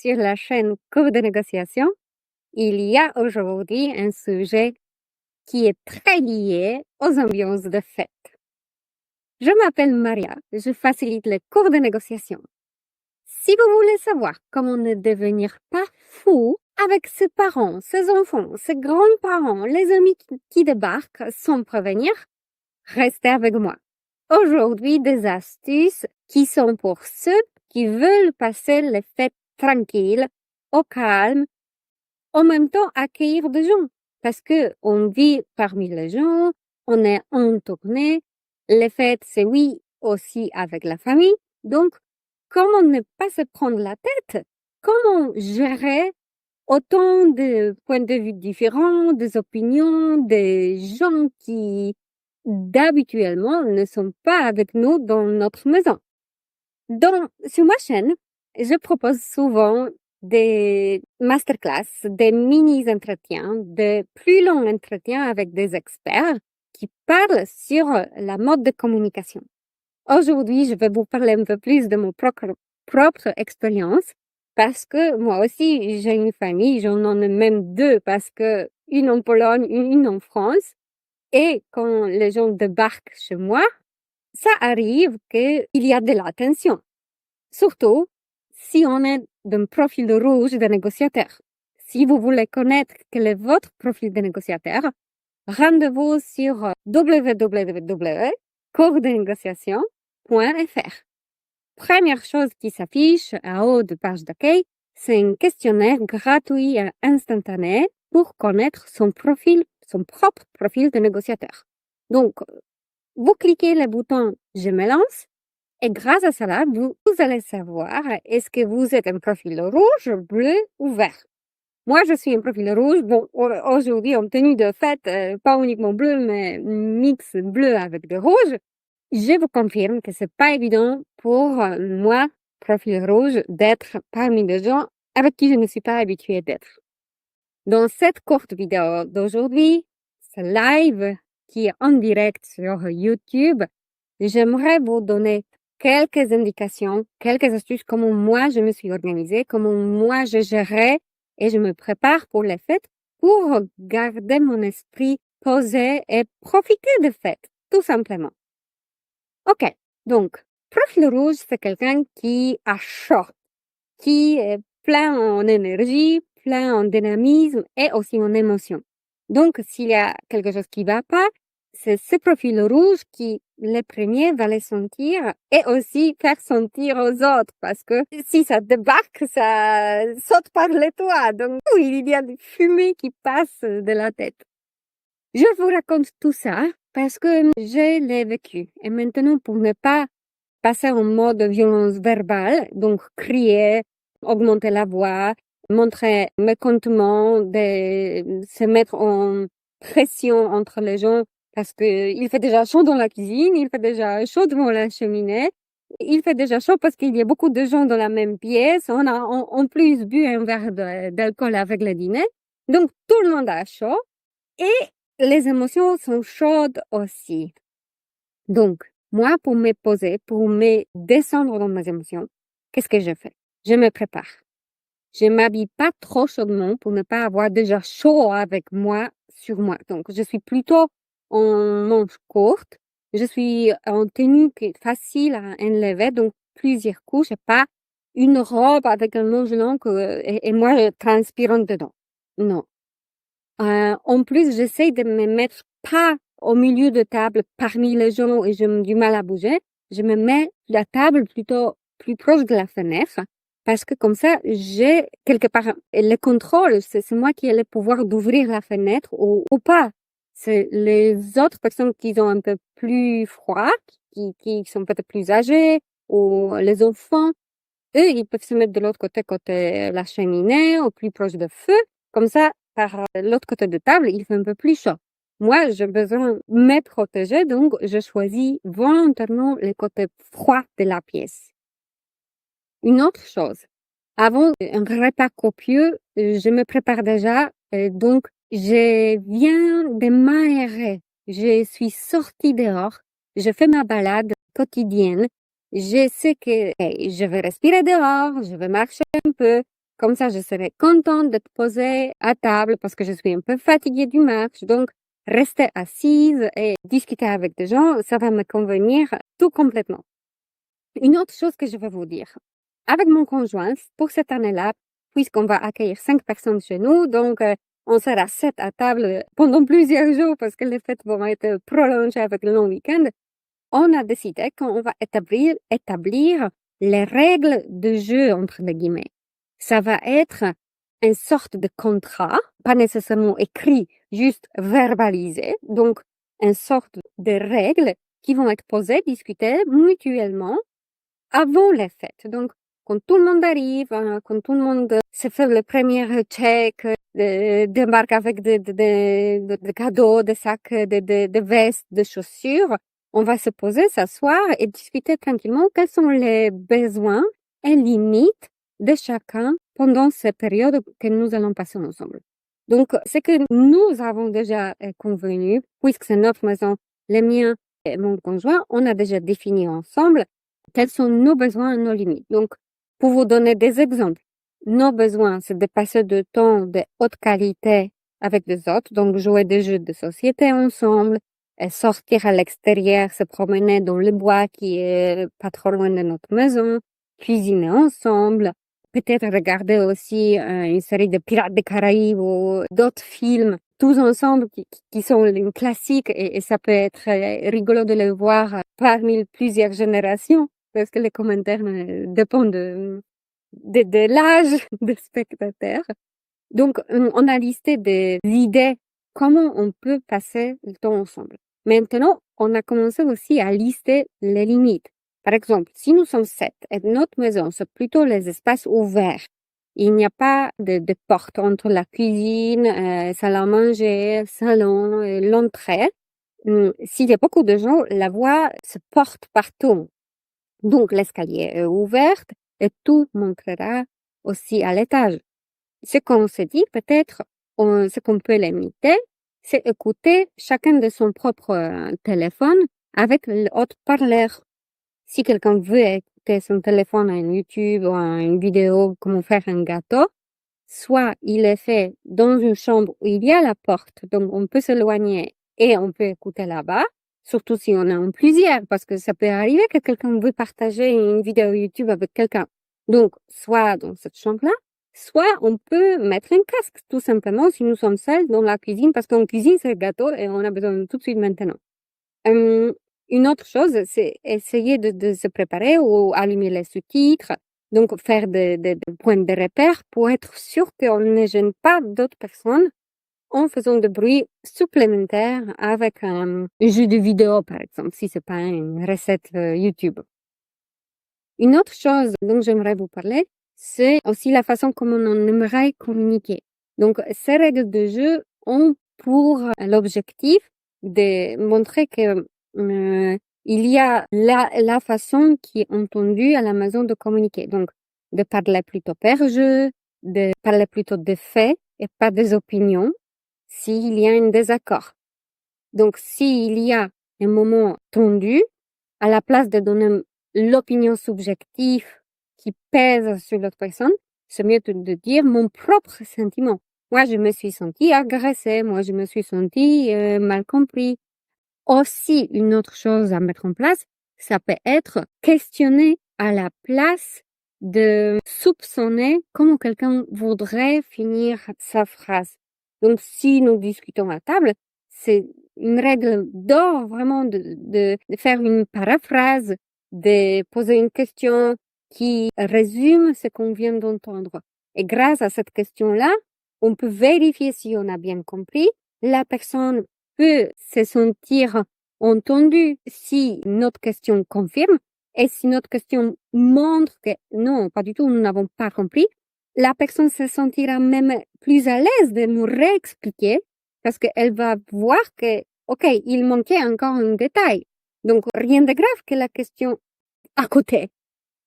sur la chaîne Cours de négociation. Il y a aujourd'hui un sujet qui est très lié aux ambiances de fête. Je m'appelle Maria, je facilite les cours de négociation. Si vous voulez savoir comment ne devenir pas fou avec ses parents, ses enfants, ses grands-parents, les amis qui débarquent sans prévenir, restez avec moi. Aujourd'hui, des astuces qui sont pour ceux qui veulent passer les fêtes tranquilles, au calme, en même temps accueillir des gens. Parce que on vit parmi les gens, on est entouré. Les fêtes, c'est oui aussi avec la famille. Donc, comment ne pas se prendre la tête? Comment gérer autant de points de vue différents, des opinions, des gens qui d'habituellement ne sont pas avec nous dans notre maison. Donc, sur ma chaîne, je propose souvent des masterclass, des mini-entretiens, des plus longs entretiens avec des experts qui parlent sur la mode de communication. Aujourd'hui, je vais vous parler un peu plus de mon propre expérience parce que moi aussi, j'ai une famille, j'en ai même deux parce que une en Pologne, une en France. Et quand les gens débarquent chez moi, ça arrive qu'il y a de la tension. Surtout si on est d'un profil rouge de négociateur. Si vous voulez connaître quel est votre profil de négociateur, rendez-vous sur www.coursdenégociation.fr. Première chose qui s'affiche en haut de page d'accueil, c'est un questionnaire gratuit et instantané pour connaître son propre profil de négociateur. Donc, vous cliquez le bouton « Je me lance » et grâce à cela, vous allez savoir est-ce que vous êtes un profil rouge, bleu ou vert. Moi, je suis un profil rouge. Bon, aujourd'hui, en tenue de fête, pas uniquement bleu, mais mix bleu avec de rouge. Je vous confirme que c'est pas évident pour moi, profil rouge, d'être parmi des gens avec qui je ne suis pas habituée d'être. Dans cette courte vidéo d'aujourd'hui, ce live qui est en direct sur YouTube, j'aimerais vous donner quelques indications, quelques astuces, comment moi je me suis organisée, comment moi je gérais et je me prépare pour les fêtes pour garder mon esprit posé et profiter des fêtes, tout simplement. Ok, donc, profil rouge, c'est quelqu'un qui a chaud, qui est plein en énergie, plein en dynamisme et aussi en émotion. Donc, s'il y a quelque chose qui va pas, c'est ce profil rouge qui, le premier, va les sentir et aussi faire sentir aux autres parce que si ça débarque, ça saute par les toits. Donc, il y a des fumées qui passent de la tête. Je vous raconte tout ça parce que je l'ai vécu. Et maintenant, pour ne pas passer en mode violence verbale, donc crier, augmenter la voix, montrer mécontentement, se mettre en pression entre les gens parce que il fait déjà chaud dans la cuisine, il fait déjà chaud devant la cheminée, il fait déjà chaud parce qu'il y a beaucoup de gens dans la même pièce, on a en plus bu un verre d'alcool avec le dîner, donc tout le monde a chaud et les émotions sont chaudes aussi. Donc, moi, pour me poser, pour me descendre dans mes émotions, qu'est-ce que je fais? Je me prépare. Je m'habille pas trop chaudement pour ne pas avoir déjà chaud avec moi sur moi. Donc, je suis plutôt en manche courte. Je suis en tenue qui est facile à enlever, donc plusieurs couches, et pas une robe avec un manche long et moi, je transpire en dedans. Non. En plus, j'essaie de me mettre pas au milieu de table parmi les gens et j'ai du mal à bouger. Je me mets la table plutôt plus proche de la fenêtre parce que comme ça, j'ai quelque part le contrôle. C'est moi qui ai le pouvoir d'ouvrir la fenêtre ou pas. C'est les autres personnes qui ont un peu plus froid, qui sont peut-être plus âgées ou les enfants. Eux, ils peuvent se mettre de l'autre côté la cheminée ou plus proche de feu. Comme ça, par l'autre côté de table, il fait un peu plus chaud. Moi, j'ai besoin de me protéger, donc je choisis volontairement le côté froid de la pièce. Une autre chose, avant un repas copieux, je me prépare déjà, donc je viens de m'aérer. Je suis sortie dehors, je fais ma balade quotidienne. Je sais que je vais respirer dehors, je vais marcher un peu. Comme ça, je serai contente d'être posée à table parce que je suis un peu fatiguée du match. Donc, rester assise et discuter avec des gens, ça va me convenir tout complètement. Une autre chose que je vais vous dire. Avec mon conjoint, pour cette année-là, puisqu'on va accueillir 5 personnes chez nous, donc on sera 7 à table pendant plusieurs jours parce que les fêtes vont être prolongées avec le long week-end, on a décidé qu'on va établir les règles de jeu, entre les guillemets. Ça va être une sorte de contrat, pas nécessairement écrit, juste verbalisé, donc une sorte de règles qui vont être posées, discutées mutuellement avant les fêtes. Donc, quand tout le monde arrive, quand tout le monde se fait le premier check, débarque avec des cadeaux, des sacs, des vestes, des chaussures, on va se poser, s'asseoir et discuter tranquillement quels sont les besoins et limites de chacun pendant cette période que nous allons passer ensemble. Donc, ce que nous avons déjà convenu, puisque c'est notre maison, les miens et mon conjoint, on a déjà défini ensemble quels sont nos besoins et nos limites. Donc, pour vous donner des exemples, nos besoins, c'est de passer du temps de haute qualité avec les autres, donc jouer des jeux de société ensemble, et sortir à l'extérieur, se promener dans le bois qui est pas trop loin de notre maison, cuisiner ensemble, peut-être regarder aussi une série de Pirates des Caraïbes ou d'autres films, tous ensemble qui sont une classique et ça peut être rigolo de les voir parmi plusieurs générations parce que les commentaires dépendent de l'âge des spectateurs. Donc, on a listé des idées comment on peut passer le temps ensemble. Maintenant, on a commencé aussi à lister les limites. Par exemple, si nous sommes 7 et notre maison, c'est plutôt les espaces ouverts. Il n'y a pas de porte entre la cuisine, salle à manger, salon, l'entrée. S'il y a beaucoup de gens, la voix se porte partout. Donc, l'escalier est ouvert et tout montrera aussi à l'étage. Ce qu'on se dit, peut-être, ce qu'on peut limiter, c'est écouter chacun de son propre téléphone avec le haut-parleur. Si quelqu'un veut écouter son téléphone à YouTube ou à une vidéo, comment faire un gâteau, soit il est fait dans une chambre où il y a la porte, donc on peut s'éloigner et on peut écouter là-bas, surtout si on est en plusieurs, parce que ça peut arriver que quelqu'un veut partager une vidéo YouTube avec quelqu'un. Donc, soit dans cette chambre-là, soit on peut mettre un casque, tout simplement, si nous sommes seuls dans la cuisine, parce qu'on cuisine ce gâteau et on a besoin tout de suite maintenant. Une autre chose, c'est essayer de se préparer ou allumer les sous-titres, donc faire des points de repère pour être sûr qu'on ne gêne pas d'autres personnes en faisant de bruit supplémentaire avec un jeu de vidéo, par exemple, si c'est pas une recette YouTube. Une autre chose dont j'aimerais vous parler, c'est aussi la façon comment on aimerait communiquer. Donc, ces règles de jeu ont pour l'objectif de montrer que il y a la façon qui est entendue à la maison de communiquer. Donc, de parler plutôt par jeu, de parler plutôt des faits et pas des opinions s'il y a un désaccord. Donc, s'il y a un moment tendu, à la place de donner l'opinion subjective qui pèse sur l'autre personne, c'est mieux de dire mon propre sentiment. Moi, je me suis sentie agressée. Moi, je me suis sentie mal compris. Aussi, une autre chose à mettre en place, ça peut être questionner à la place de soupçonner comment quelqu'un voudrait finir sa phrase. Donc, si nous discutons à table, c'est une règle d'or vraiment de faire une paraphrase, de poser une question qui résume ce qu'on vient d'entendre. Et grâce à cette question-là, on peut vérifier si on a bien compris. La personne peut se sentir entendue si notre question confirme et si notre question montre que non, pas du tout, nous n'avons pas compris. La personne se sentira même plus à l'aise de nous réexpliquer parce qu'elle va voir que, OK, il manquait encore un détail. Donc, rien de grave que la question à côté.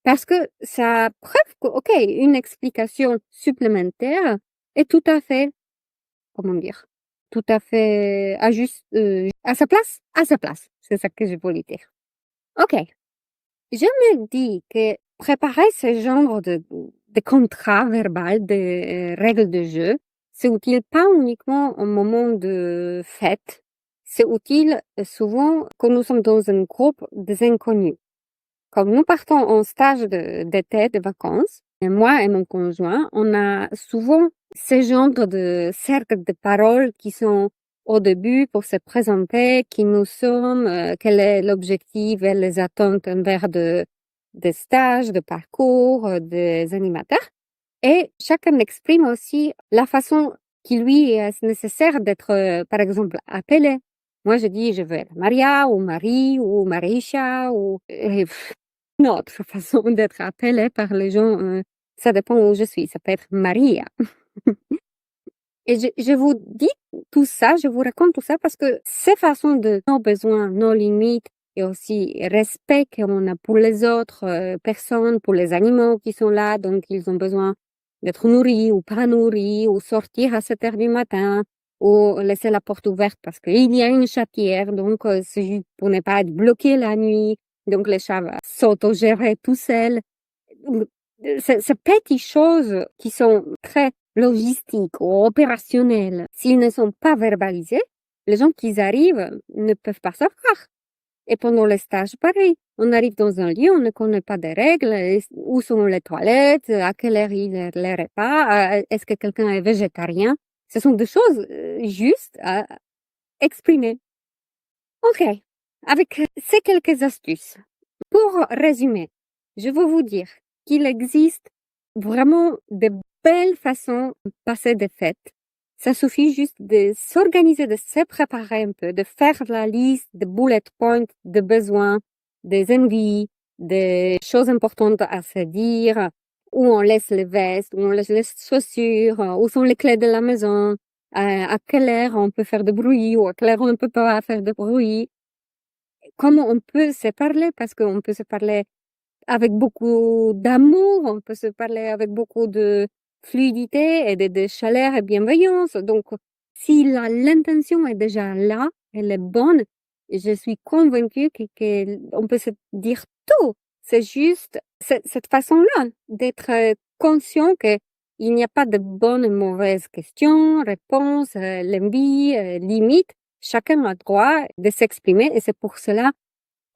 Parce que ça prouve que, OK, une explication supplémentaire est tout à fait, comment dire, tout à fait à sa place, à sa place. C'est ça que je voulais dire. OK. Je me dis que préparer ce genre de des contrats verbaux, des règles de jeu. C'est utile pas uniquement au moment de fête, c'est utile souvent quand nous sommes dans un groupe des inconnus. Quand nous partons en stage d'été, de vacances, et moi et mon conjoint, on a souvent ce genre de cercle de paroles qui sont au début pour se présenter, qui nous sommes, quel est l'objectif et les attentes envers des stages, de parcours, des animateurs. Et chacun exprime aussi la façon qui lui est nécessaire d'être, par exemple, appelé. Moi, je dis, je veux être Maria ou Marie ou Marisha ou une autre façon d'être appelée par les gens. Ça dépend où je suis. Ça peut être Maria. Et je vous dis tout ça, je vous raconte tout ça parce que ces façons de nos besoins, nos limites et aussi respect qu'on a pour les autres personnes, pour les animaux qui sont là, donc ils ont besoin d'être nourris ou pas nourris, ou sortir à 7 heures du matin, ou laisser la porte ouverte parce qu'il y a une chatière, donc c'est juste pour ne pas être bloqué la nuit, donc les chats vont s'autogérer tout seuls. Ces petites choses qui sont très logistiques ou opérationnelles, s'ils ne sont pas verbalisés, les gens qui arrivent ne peuvent pas savoir. Et pendant les stages, pareil. On arrive dans un lieu, on ne connaît pas des règles, où sont les toilettes, à quelle heure il est les repas, est-ce que quelqu'un est végétarien. Ce sont des choses justes à exprimer. Ok. Avec ces quelques astuces, pour résumer, je veux vous dire qu'il existe vraiment de belles façons de passer des fêtes. Ça suffit juste de s'organiser, de se préparer un peu, de faire la liste de bullet points, de besoins, des envies, des choses importantes à se dire, où on laisse les vestes, où on laisse les chaussures, où sont les clés de la maison, à quelle heure on peut faire de bruit ou à quelle heure on ne peut pas faire de bruit. Comment on peut se parler, parce qu'on peut se parler avec beaucoup d'amour, on peut se parler avec beaucoup de fluidité et de chaleur et bienveillance. Donc, si l'intention est déjà là, elle est bonne, je suis convaincue que on peut se dire tout. C'est juste cette façon-là d'être conscient que il n'y a pas de bonnes et mauvaises questions, réponses, l'envie, limite. Chacun a droit de s'exprimer et c'est pour cela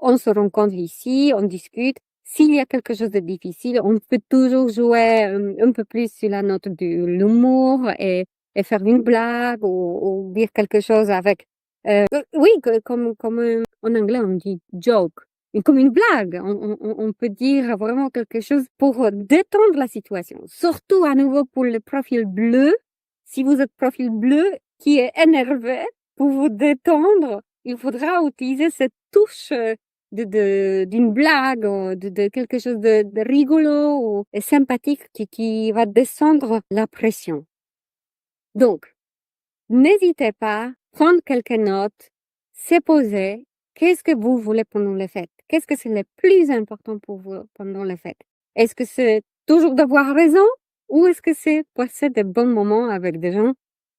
on se rencontre ici, on discute. S'il y a quelque chose de difficile, on peut toujours jouer un peu plus sur la note de l'humour et faire une blague ou dire quelque chose avec, oui, comme en anglais on dit joke, comme une blague. On peut dire vraiment quelque chose pour détendre la situation. Surtout à nouveau pour le profil bleu. Si vous êtes profil bleu qui est énervé, pour vous détendre, il faudra utiliser cette touche d'une blague, ou de quelque chose de rigolo ou sympathique qui va descendre la pression. Donc, n'hésitez pas, prendre quelques notes, se poser. Qu'est-ce que vous voulez pendant les fêtes? Qu'est-ce que c'est le plus important pour vous pendant les fêtes? Est-ce que c'est toujours d'avoir raison ou est-ce que c'est passer de bons moments avec des gens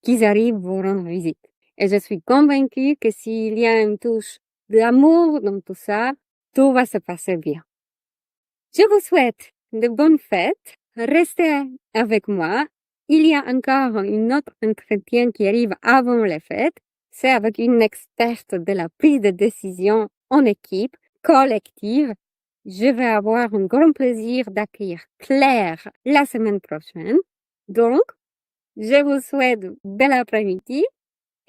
qui arrivent vous rendre visite? Et je suis convaincue que s'il y a une touche d'amour dans tout ça, tout va se passer bien. Je vous souhaite de bonnes fêtes. Restez avec moi. Il y a encore une autre entretien qui arrive avant les fêtes. C'est avec une experte de la prise de décision en équipe, collective. Je vais avoir un grand plaisir d'accueillir Claire la semaine prochaine. Donc, je vous souhaite bel après-midi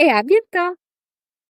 et à bientôt!